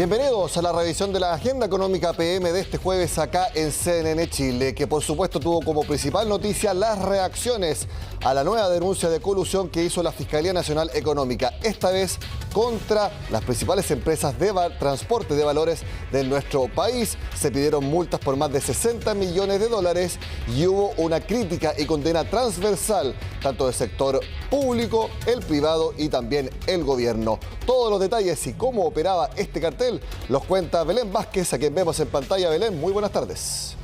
Bienvenidos a la revisión de la agenda económica PM de este jueves acá en CNN Chile, que por supuesto tuvo como principal noticia las reacciones a la nueva denuncia de colusión que hizo la Fiscalía Nacional Económica, esta vez contra las principales empresas de transporte de valores de nuestro país. Se pidieron multas por más de 60 millones de dólares y hubo una crítica y condena transversal tanto del sector público, el privado y también el gobierno. Todos los detalles y cómo operaba este cartel los cuenta Belén Vázquez, a quien vemos en pantalla. Belén, muy buenas tardes.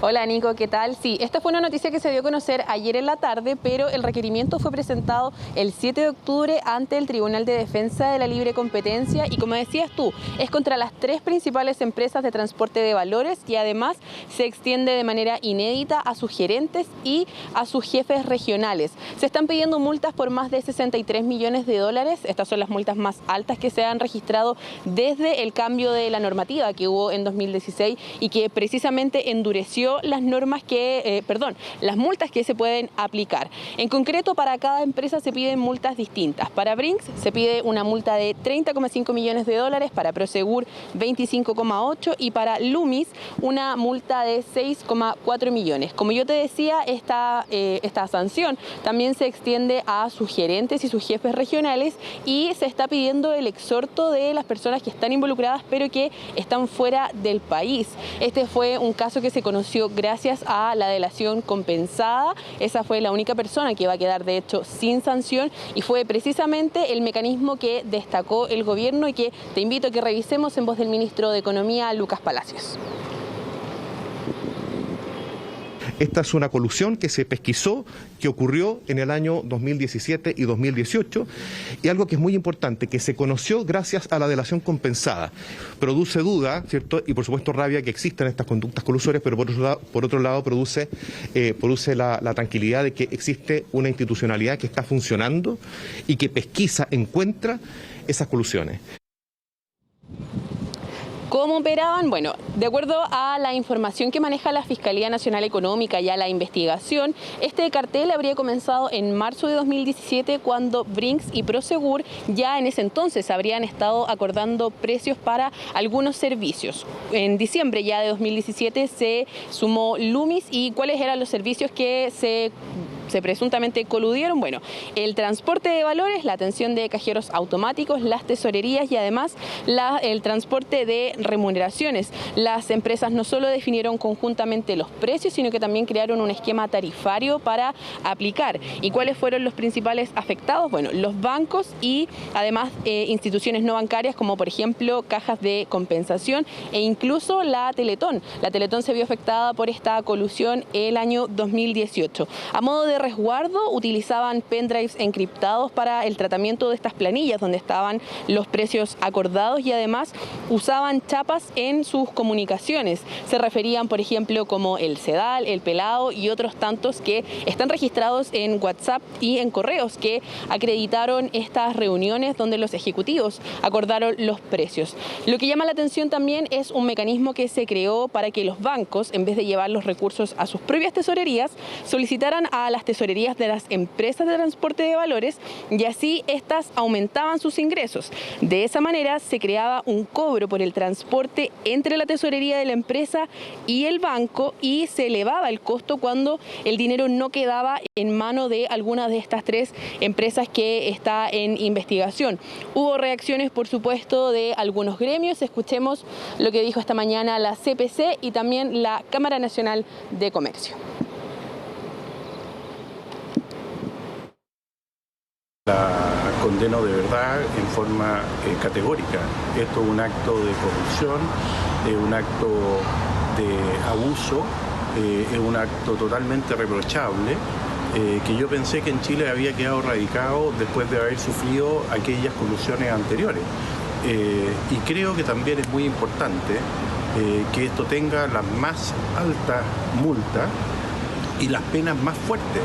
Hola Nico, ¿qué tal? Sí, esta fue una noticia que se dio a conocer ayer en la tarde, pero el requerimiento fue presentado el 7 de octubre ante el Tribunal de Defensa de la Libre Competencia y, como decías tú, es contra las tres principales empresas de transporte de valores y además se extiende de manera inédita a sus gerentes y a sus jefes regionales. Se están pidiendo multas por más de 63 millones de dólares. Estas son las multas más altas que se han registrado desde el cambio de la normativa que hubo en 2016 y que precisamente endureció las normas las multas que se pueden aplicar. En concreto, para cada empresa se piden multas distintas. Para Brinks se pide una multa de 30,5 millones de dólares, para Prosegur 25,8 y para Loomis una multa de 6,4 millones. Como yo te decía, esta sanción también se extiende a sus gerentes y sus jefes regionales y se está pidiendo el exhorto de las personas que están involucradas pero que están fuera del país. Este fue un caso que se conoció gracias a la delación compensada. Esa fue la única persona que va a quedar de hecho sin sanción y fue precisamente el mecanismo que destacó el gobierno y que te invito a que revisemos en voz del ministro de Economía, Lucas Palacios. Esta es una colusión que se pesquisó, que ocurrió en el año 2017 y 2018, y algo que es muy importante, que se conoció gracias a la delación compensada. Produce duda, ¿cierto? Y por supuesto rabia que existan estas conductas colusorias, pero por otro lado produce la tranquilidad de que existe una institucionalidad que está funcionando y que pesquisa, encuentra esas colusiones. ¿Cómo operaban? Bueno, de acuerdo a la información que maneja la Fiscalía Nacional Económica y a la investigación, este cartel habría comenzado en marzo de 2017 cuando Brinks y Prosegur ya en ese entonces habrían estado acordando precios para algunos servicios. En diciembre ya de 2017 se sumó Loomis. ¿Y cuáles eran los servicios que se presuntamente coludieron? Bueno, el transporte de valores, la atención de cajeros automáticos, las tesorerías y además el transporte de remuneraciones. Las empresas no solo definieron conjuntamente los precios, sino que también crearon un esquema tarifario para aplicar. ¿Y cuáles fueron los principales afectados? Bueno, los bancos y además instituciones no bancarias como por ejemplo cajas de compensación e incluso la Teletón. La Teletón se vio afectada por esta colusión el año 2018. A modo de resguardo utilizaban pendrives encriptados para el tratamiento de estas planillas donde estaban los precios acordados y además usaban chapas en sus comunicaciones. Se referían, por ejemplo, como el Sedal, el Pelado y otros tantos que están registrados en WhatsApp y en correos que acreditaron estas reuniones donde los ejecutivos acordaron los precios. Lo que llama la atención también es un mecanismo que se creó para que los bancos, en vez de llevar los recursos a sus propias tesorerías, solicitaran a las tesorerías de las empresas de transporte de valores y así estas aumentaban sus ingresos. De esa manera se creaba un cobro por el transporte entre la tesorería de la empresa y el banco y se elevaba el costo cuando el dinero no quedaba en mano de alguna de estas tres empresas que está en investigación. Hubo reacciones, por supuesto, de algunos gremios. Escuchemos lo que dijo esta mañana la CPC y también la Cámara Nacional de Comercio. La condeno de verdad en forma categórica. Esto es un acto de corrupción, es un acto de abuso, es un acto totalmente reprochable que yo pensé que en Chile había quedado radicado después de haber sufrido aquellas colusiones anteriores. Y creo que también es muy importante que esto tenga las más altas multas y las penas más fuertes.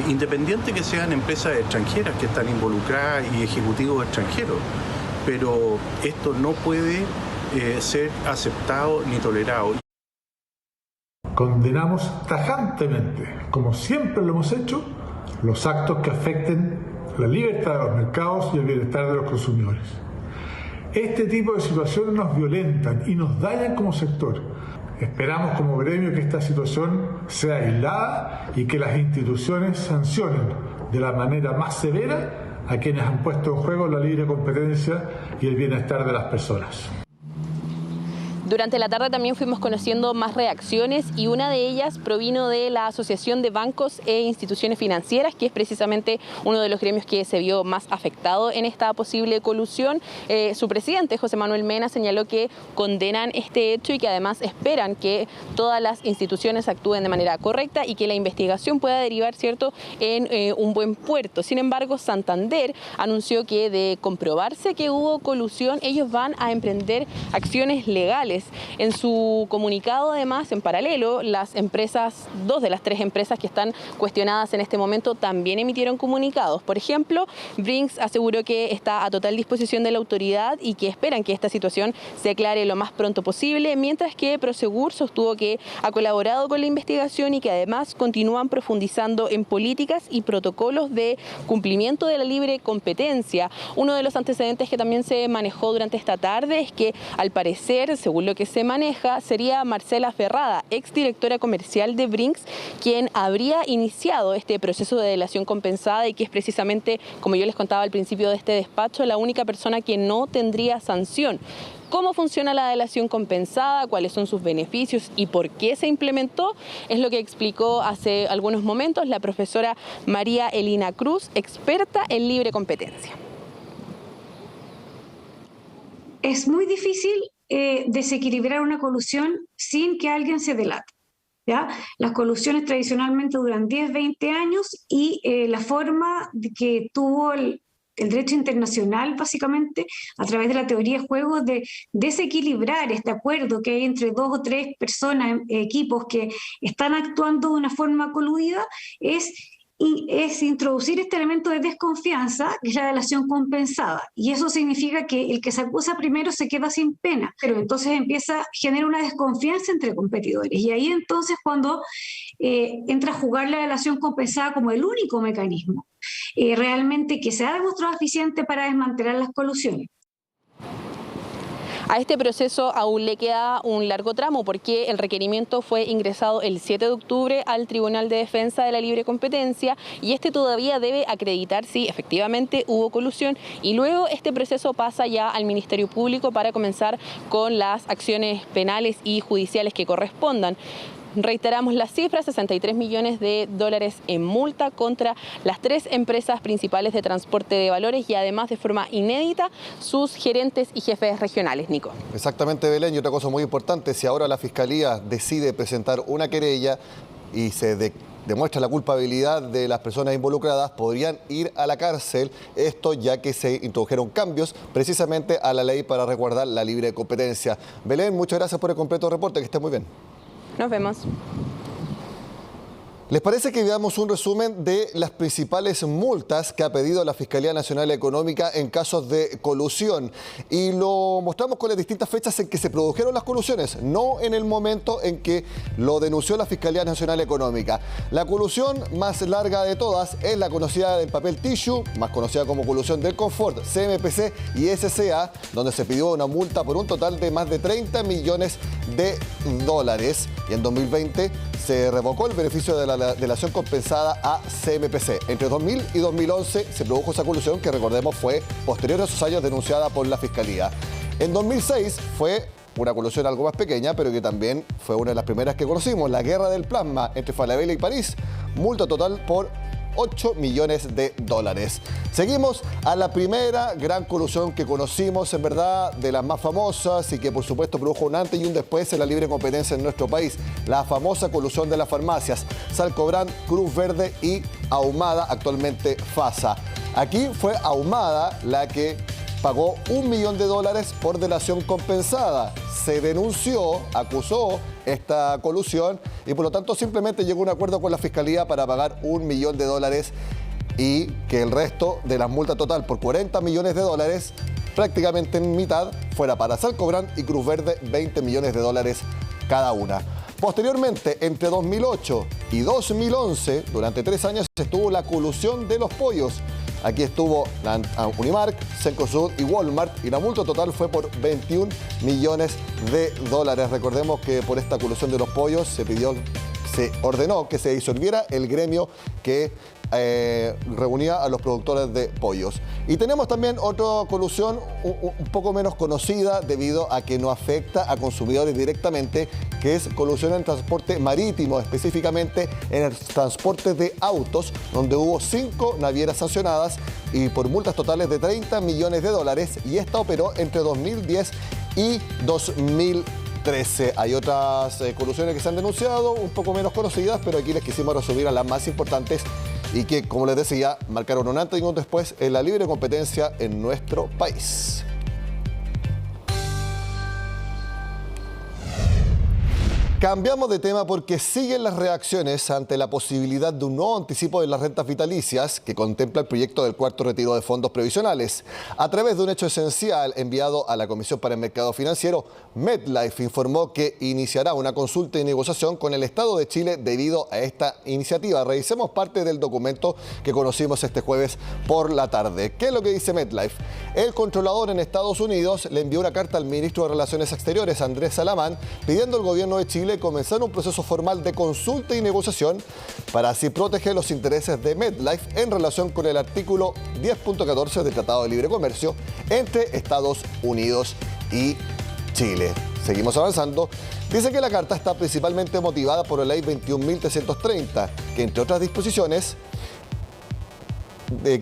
Independiente que sean empresas extranjeras que están involucradas y ejecutivos extranjeros, pero esto no puede ser aceptado ni tolerado. Condenamos tajantemente, como siempre lo hemos hecho, los actos que afecten la libertad de los mercados y el bienestar de los consumidores. Este tipo de situaciones nos violentan y nos dañan como sector. Esperamos como gremio que esta situación sea aislada y que las instituciones sancionen de la manera más severa a quienes han puesto en juego la libre competencia y el bienestar de las personas. Durante la tarde también fuimos conociendo más reacciones y una de ellas provino de la Asociación de Bancos e Instituciones Financieras, que es precisamente uno de los gremios que se vio más afectado en esta posible colusión. Su presidente, José Manuel Mena, señaló que condenan este hecho y que además esperan que todas las instituciones actúen de manera correcta y que la investigación pueda derivar, ¿cierto?, en un buen puerto. Sin embargo, Santander anunció que de comprobarse que hubo colusión, ellos van a emprender acciones legales. En su comunicado, además, en paralelo, las empresas, 2 de las 3 empresas que están cuestionadas en este momento también emitieron comunicados. Por ejemplo, Brinks aseguró que está a total disposición de la autoridad y que esperan que esta situación se aclare lo más pronto posible, mientras que Prosegur sostuvo que ha colaborado con la investigación y que además continúan profundizando en políticas y protocolos de cumplimiento de la libre competencia. Uno de los antecedentes que también se manejó durante esta tarde es que, al parecer, según lo que se maneja, sería Marcela Ferrada, exdirectora comercial de Brinks, quien habría iniciado este proceso de delación compensada y que es precisamente, como yo les contaba al principio de este despacho, la única persona que no tendría sanción. ¿Cómo funciona la delación compensada? ¿Cuáles son sus beneficios? ¿Y por qué se implementó? Es lo que explicó hace algunos momentos la profesora María Elina Cruz, experta en libre competencia. Es muy difícil desequilibrar una colusión sin que alguien se delate, ¿ya? Las colusiones tradicionalmente duran 10, 20 años y la forma de que tuvo el derecho internacional, básicamente, a través de la teoría de juegos, de desequilibrar este acuerdo que hay entre 2 o 3 personas, equipos que están actuando de una forma coludida, es introducir este elemento de desconfianza, que es la delación compensada. Y eso significa que el que se acusa primero se queda sin pena, pero entonces genera una desconfianza entre competidores. Y ahí entonces cuando entra a jugar la delación compensada como el único mecanismo realmente que se ha demostrado eficiente para desmantelar las colusiones. A este proceso aún le queda un largo tramo porque el requerimiento fue ingresado el 7 de octubre al Tribunal de Defensa de la Libre Competencia y este todavía debe acreditar si efectivamente hubo colusión y luego este proceso pasa ya al Ministerio Público para comenzar con las acciones penales y judiciales que correspondan. Reiteramos las cifras, 63 millones de dólares en multa contra las 3 empresas principales de transporte de valores y además de forma inédita sus gerentes y jefes regionales, Nico. Exactamente, Belén, y otra cosa muy importante, si ahora la Fiscalía decide presentar una querella y se demuestra la culpabilidad de las personas involucradas, podrían ir a la cárcel, esto ya que se introdujeron cambios precisamente a la ley para resguardar la libre competencia. Belén, muchas gracias por el completo reporte, que esté muy bien. Nos vemos. ¿Les parece que veamos un resumen de las principales multas que ha pedido la Fiscalía Nacional Económica en casos de colusión? Y lo mostramos con las distintas fechas en que se produjeron las colusiones, no en el momento en que lo denunció la Fiscalía Nacional Económica. La colusión más larga de todas es la conocida del papel tissue, más conocida como colusión del confort, CMPC y SCA, donde se pidió una multa por un total de más de 30 millones de dólares. Y en 2020 se revocó el beneficio de la delación compensada a CMPC. Entre 2000 y 2011 se produjo esa colusión que, recordemos, fue posterior a esos años denunciada por la Fiscalía. En 2006 fue una colusión algo más pequeña, pero que también fue una de las primeras que conocimos, la guerra del plasma entre Falabella y París. Multa total por 8 millones de dólares. Seguimos a la primera gran colusión que conocimos, en verdad, de las más famosas y que por supuesto produjo un antes y un después en la libre competencia en nuestro país. La famosa colusión de las farmacias, Salcobrand, Cruz Verde y Ahumada, actualmente FASA. Aquí fue Ahumada la que pagó $1 millón por delación compensada. Se denunció, acusó esta colusión y por lo tanto simplemente llegó a un acuerdo con la Fiscalía para pagar $1 millón y que el resto de la multa total por $40 millones, prácticamente en mitad, fuera para Salcobrand y Cruz Verde, $20 millones cada una. Posteriormente, entre 2008 y 2011, durante 3 años, estuvo la colusión de los pollos. Aquí estuvo Unimark, Cencosud y Walmart, y la multa total fue por 21 millones de dólares. Recordemos que por esta colusión de los pollos se ordenó que se disolviera el gremio que reunía a los productores de pollos. Y tenemos también otra colusión un poco menos conocida debido a que no afecta a consumidores directamente, que es colusión en transporte marítimo, específicamente en el transporte de autos, donde hubo 5 navieras sancionadas y por multas totales de 30 millones de dólares, y esta operó entre 2010 y 2013. Hay otras colusiones que se han denunciado, un poco menos conocidas, pero aquí les quisimos resumir a las más importantes y que, como les decía, marcaron un antes y un después en la libre competencia en nuestro país. Cambiamos de tema porque siguen las reacciones ante la posibilidad de un nuevo anticipo de las rentas vitalicias que contempla el proyecto del cuarto retiro de fondos previsionales. A través de un hecho esencial enviado a la Comisión para el Mercado Financiero, MetLife informó que iniciará una consulta y negociación con el Estado de Chile debido a esta iniciativa. Revisemos parte del documento que conocimos este jueves por la tarde. ¿Qué es lo que dice MetLife? El controlador en Estados Unidos le envió una carta al ministro de Relaciones Exteriores, Andrés Salamán, pidiendo al gobierno de Chile comenzar un proceso formal de consulta y negociación para así proteger los intereses de MetLife en relación con el artículo 10.14 del Tratado de Libre Comercio entre Estados Unidos y Chile. Seguimos avanzando. Dice que la carta está principalmente motivada por la Ley 21.330, que entre otras disposiciones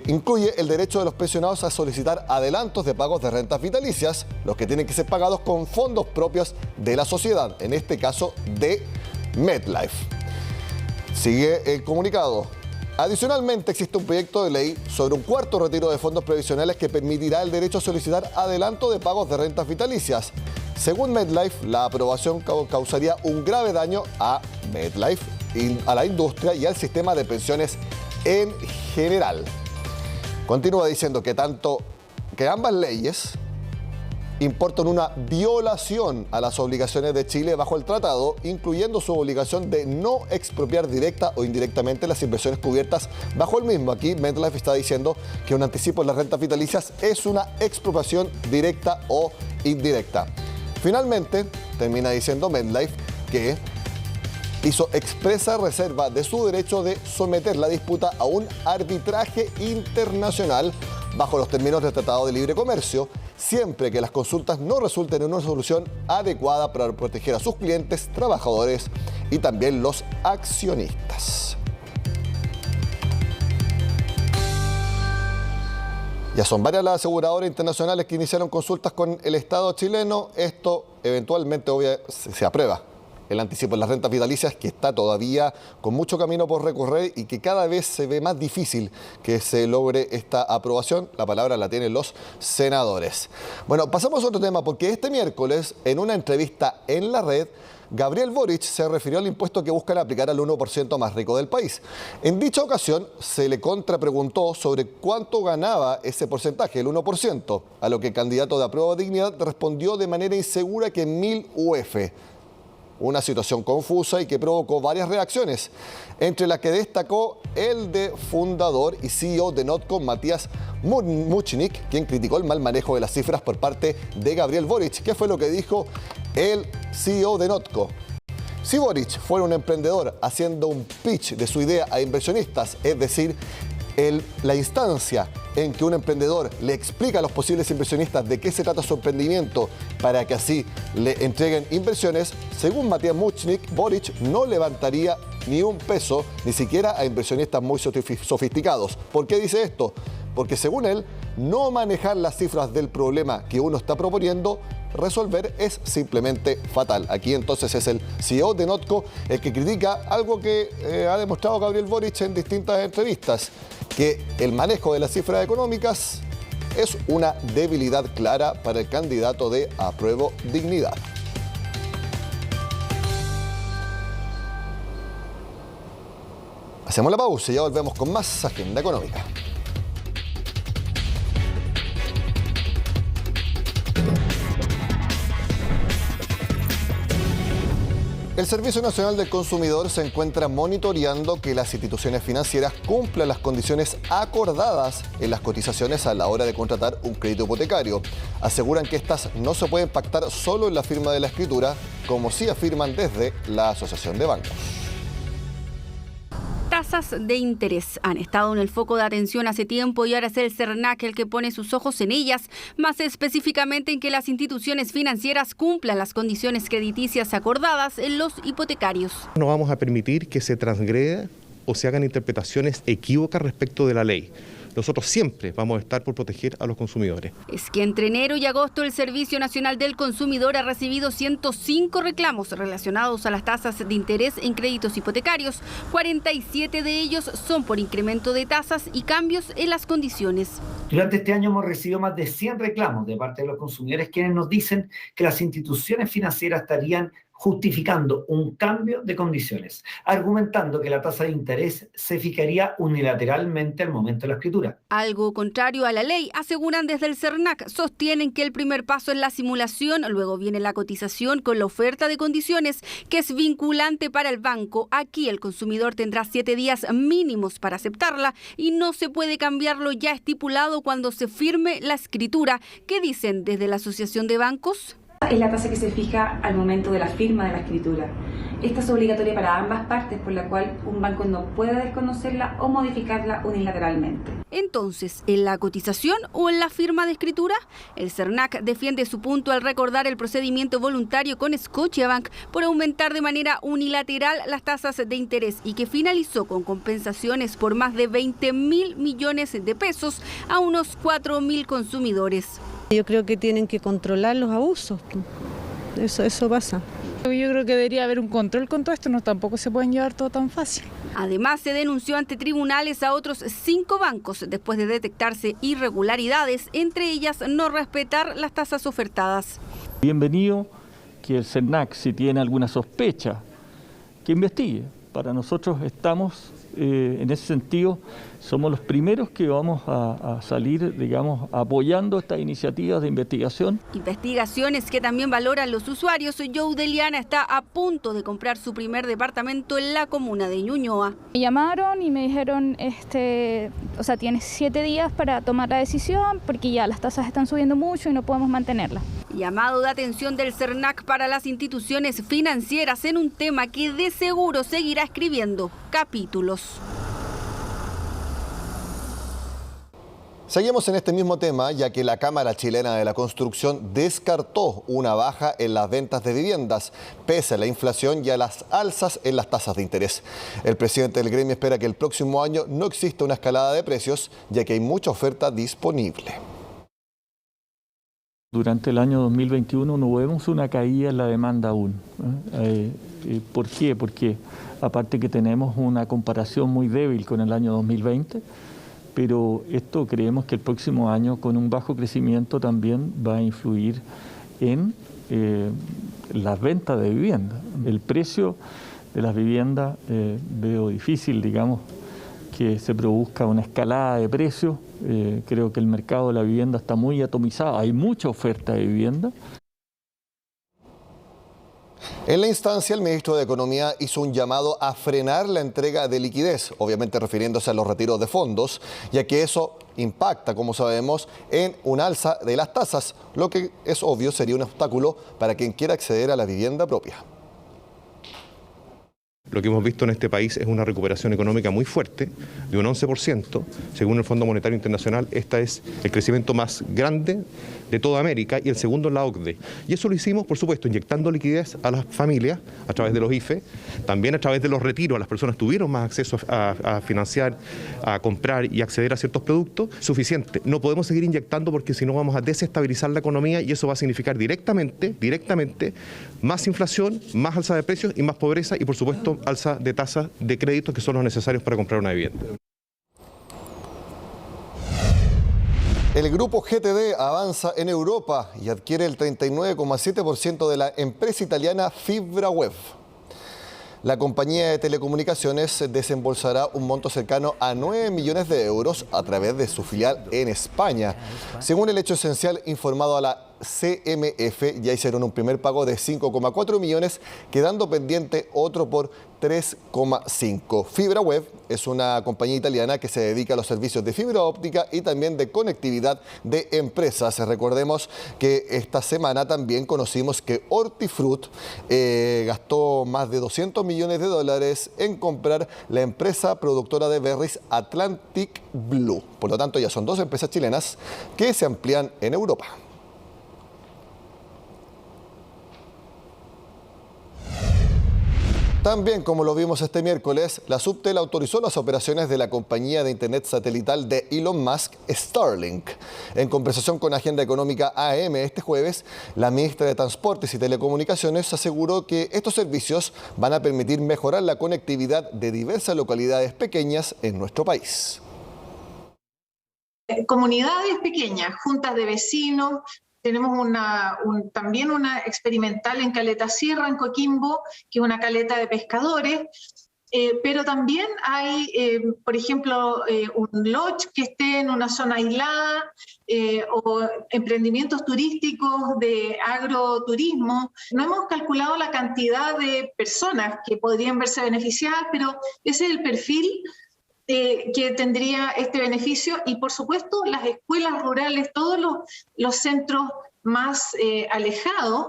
incluye el derecho de los pensionados a solicitar adelantos de pagos de rentas vitalicias, los que tienen que ser pagados con fondos propios de la sociedad, en este caso de MetLife. Sigue el comunicado. Adicionalmente, existe un proyecto de ley sobre un cuarto retiro de fondos previsionales que permitirá el derecho a solicitar adelanto de pagos de rentas vitalicias. Según MetLife, la aprobación causaría un grave daño a MetLife, a la industria y al sistema de pensiones en general. Continúa diciendo que ambas leyes importan una violación a las obligaciones de Chile bajo el tratado, incluyendo su obligación de no expropiar directa o indirectamente las inversiones cubiertas bajo el mismo. Aquí MetLife está diciendo que un anticipo en las rentas vitalicias es una expropiación directa o indirecta. Finalmente, termina diciendo MetLife que hizo expresa reserva de su derecho de someter la disputa a un arbitraje internacional bajo los términos del Tratado de Libre Comercio, siempre que las consultas no resulten en una solución adecuada para proteger a sus clientes, trabajadores y también los accionistas. Ya son varias las aseguradoras internacionales que iniciaron consultas con el Estado chileno. Esto eventualmente se aprueba. El anticipo en las rentas vitalicias, que está todavía con mucho camino por recorrer y que cada vez se ve más difícil que se logre esta aprobación. La palabra la tienen los senadores. Bueno, pasamos a otro tema, porque este miércoles, en una entrevista en La Red, Gabriel Boric se refirió al impuesto que buscan aplicar al 1% más rico del país. En dicha ocasión, se le contrapreguntó sobre cuánto ganaba ese porcentaje, el 1%, a lo que el candidato de Apruebo Dignidad respondió de manera insegura que 1.000 UF. Una situación confusa y que provocó varias reacciones, entre las que destacó el de fundador y CEO de Notco, Matías Muchnik, quien criticó el mal manejo de las cifras por parte de Gabriel Boric. ¿Qué fue lo que dijo el CEO de Notco? Si Boric fuera un emprendedor haciendo un pitch de su idea a inversionistas, es decir, la instancia en que un emprendedor le explica a los posibles inversionistas de qué se trata su emprendimiento para que así le entreguen inversiones, según Matías Muchnik, Boric no levantaría ni un peso, ni siquiera a inversionistas muy sofisticados. ¿Por qué dice esto? Porque según él, no manejar las cifras del problema que uno está proponiendo resolver es simplemente fatal. Aquí entonces es el CEO de Notco el que critica algo que ha demostrado Gabriel Boric en distintas entrevistas, que el manejo de las cifras económicas es una debilidad clara para el candidato de Apruebo Dignidad. Hacemos la pausa y ya volvemos con más Agenda Económica. El Servicio Nacional del Consumidor se encuentra monitoreando que las instituciones financieras cumplan las condiciones acordadas en las cotizaciones a la hora de contratar un crédito hipotecario. Aseguran que estas no se pueden pactar solo en la firma de la escritura, como sí afirman desde la Asociación de Bancos. Tasas de interés han estado en el foco de atención hace tiempo y ahora es el CERNAC el que pone sus ojos en ellas, más específicamente en que las instituciones financieras cumplan las condiciones crediticias acordadas en los hipotecarios. No vamos a permitir que se transgreda o se hagan interpretaciones equívocas respecto de la ley. Nosotros siempre vamos a estar por proteger a los consumidores. Es que entre enero y agosto el Servicio Nacional del Consumidor ha recibido 105 reclamos relacionados a las tasas de interés en créditos hipotecarios. 47 de ellos son por incremento de tasas y cambios en las condiciones. Durante este año hemos recibido más de 100 reclamos de parte de los consumidores quienes nos dicen que las instituciones financieras estarían justificando un cambio de condiciones, argumentando que la tasa de interés se fijaría unilateralmente al momento de la escritura. Algo contrario a la ley, aseguran desde el CERNAC. Sostienen que el primer paso es la simulación, luego viene la cotización con la oferta de condiciones, que es vinculante para el banco. Aquí el consumidor tendrá 7 días mínimos para aceptarla y no se puede cambiar lo ya estipulado cuando se firme la escritura. ¿Qué dicen desde la Asociación de Bancos? Es la tasa que se fija al momento de la firma de la escritura. Esta es obligatoria para ambas partes, por la cual un banco no puede desconocerla o modificarla unilateralmente. Entonces, ¿en la cotización o en la firma de escritura? El CERNAC defiende su punto al recordar el procedimiento voluntario con Scotiabank por aumentar de manera unilateral las tasas de interés y que finalizó con compensaciones por más de 20.000 millones de pesos a unos 4.000 consumidores. Yo creo que tienen que controlar los abusos. Eso pasa. Yo creo que debería haber un control con todo esto, no tampoco se pueden llevar todo tan fácil. Además, se denunció ante tribunales a otros 5 bancos después de detectarse irregularidades, entre ellas no respetar las tasas ofertadas. Bienvenido que el CERNAC, si tiene alguna sospecha, que investigue. Para nosotros estamos, en ese sentido, somos los primeros que vamos a salir, digamos, apoyando estas iniciativas de investigación. Investigaciones que también valoran los usuarios. Joe Deliana está a punto de comprar su primer departamento en la comuna de Ñuñoa. Me llamaron y me dijeron, tienes 7 días para tomar la decisión porque ya las tasas están subiendo mucho y no podemos mantenerlas. Llamado de atención del CERNAC para las instituciones financieras en un tema que de seguro seguirá escribiendo capítulos. Seguimos en este mismo tema, ya que la Cámara Chilena de la Construcción descartó una baja en las ventas de viviendas, pese a la inflación y a las alzas en las tasas de interés. El presidente del gremio espera que el próximo año no exista una escalada de precios, ya que hay mucha oferta disponible. Durante el año 2021 no vemos una caída en la demanda aún. ¿Por qué? Porque aparte que tenemos una comparación muy débil con el año 2020, pero esto creemos que el próximo año con un bajo crecimiento también va a influir en las ventas de vivienda. El precio de las viviendas veo difícil, digamos, que se produzca una escalada de precios. Creo que el mercado de la vivienda está muy atomizado, hay mucha oferta de vivienda. En la instancia, el ministro de Economía hizo un llamado a frenar la entrega de liquidez, obviamente refiriéndose a los retiros de fondos, ya que eso impacta, como sabemos, en un alza de las tasas, lo que es obvio sería un obstáculo para quien quiera acceder a la vivienda propia. Lo que hemos visto en este país es una recuperación económica muy fuerte, de un 11%. Según el Fondo Monetario Internacional, este es el crecimiento más grande de toda América y el segundo en la OCDE. Y eso lo hicimos, por supuesto, inyectando liquidez a las familias a través de los IFE, también a través de los retiros. Las personas tuvieron más acceso a financiar, a comprar y acceder a ciertos productos. Suficiente. No podemos seguir inyectando porque si no vamos a desestabilizar la economía y eso va a significar directamente más inflación, más alza de precios y más pobreza y, por supuesto, alza de tasas de crédito que son los necesarios para comprar una vivienda. El grupo GTD avanza en Europa y adquiere el 39,7% de la empresa italiana FibraWeb. La compañía de telecomunicaciones desembolsará un monto cercano a 9 millones de euros a través de su filial en España. Según el Hecho Esencial informado a la CMF, ya hicieron un primer pago de 5,4 millones, quedando pendiente otro por 3,5. FibraWeb es una compañía italiana que se dedica a los servicios de fibra óptica y también de conectividad de empresas. Recordemos que esta semana también conocimos que Hortifruti gastó más de 200 millones de dólares en comprar la empresa productora de berries Atlantic Blue. Por lo tanto, ya son 2 empresas chilenas que se amplían en Europa. También, como lo vimos este miércoles, la Subtel autorizó las operaciones de la compañía de internet satelital de Elon Musk, Starlink. En conversación con Agenda Económica AM este jueves, la ministra de Transportes y Telecomunicaciones aseguró que estos servicios van a permitir mejorar la conectividad de diversas localidades pequeñas en nuestro país. Comunidades pequeñas, juntas de vecinos. Tenemos también una experimental en Caleta Sierra, en Coquimbo, que es una caleta de pescadores, pero también hay, por ejemplo, un lodge que esté en una zona aislada, o emprendimientos turísticos de agroturismo. No hemos calculado la cantidad de personas que podrían verse beneficiadas, pero ese es el perfil que tendría este beneficio, y por supuesto las escuelas rurales, todos los centros más alejados.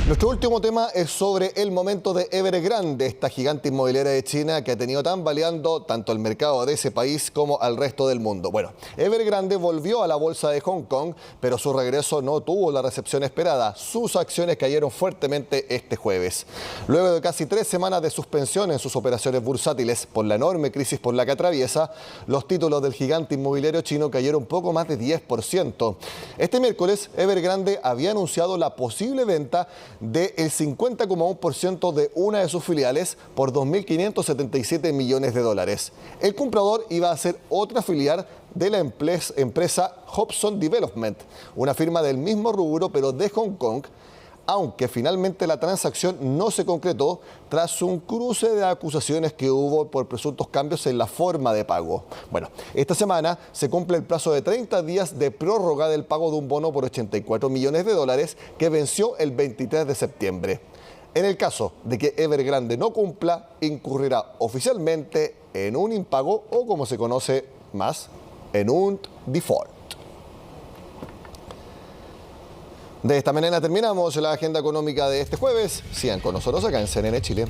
Nuestro último tema es sobre el momento de Evergrande, esta gigante inmobiliaria de China que ha tenido tambaleando tanto el mercado de ese país como al resto del mundo. Bueno, Evergrande volvió a la bolsa de Hong Kong, pero su regreso no tuvo la recepción esperada. Sus acciones cayeron fuertemente este jueves. Luego de casi 3 semanas de suspensión en sus operaciones bursátiles por la enorme crisis por la que atraviesa, los títulos del gigante inmobiliario chino cayeron poco más de 10%. Este miércoles, Evergrande había anunciado la posible venta del 50,1% de una de sus filiales por 2.577 millones de dólares. El comprador iba a ser otra filial de la empresa Hobson Development, una firma del mismo rubro pero de Hong Kong, aunque finalmente la transacción no se concretó tras un cruce de acusaciones que hubo por presuntos cambios en la forma de pago. Bueno, esta semana se cumple el plazo de 30 días de prórroga del pago de un bono por 84 millones de dólares que venció el 23 de septiembre. En el caso de que Evergrande no cumpla, incurrirá oficialmente en un impago o, como se conoce más, en un default. De esta manera terminamos la agenda económica de este jueves. Sigan con nosotros acá en CNN Chile.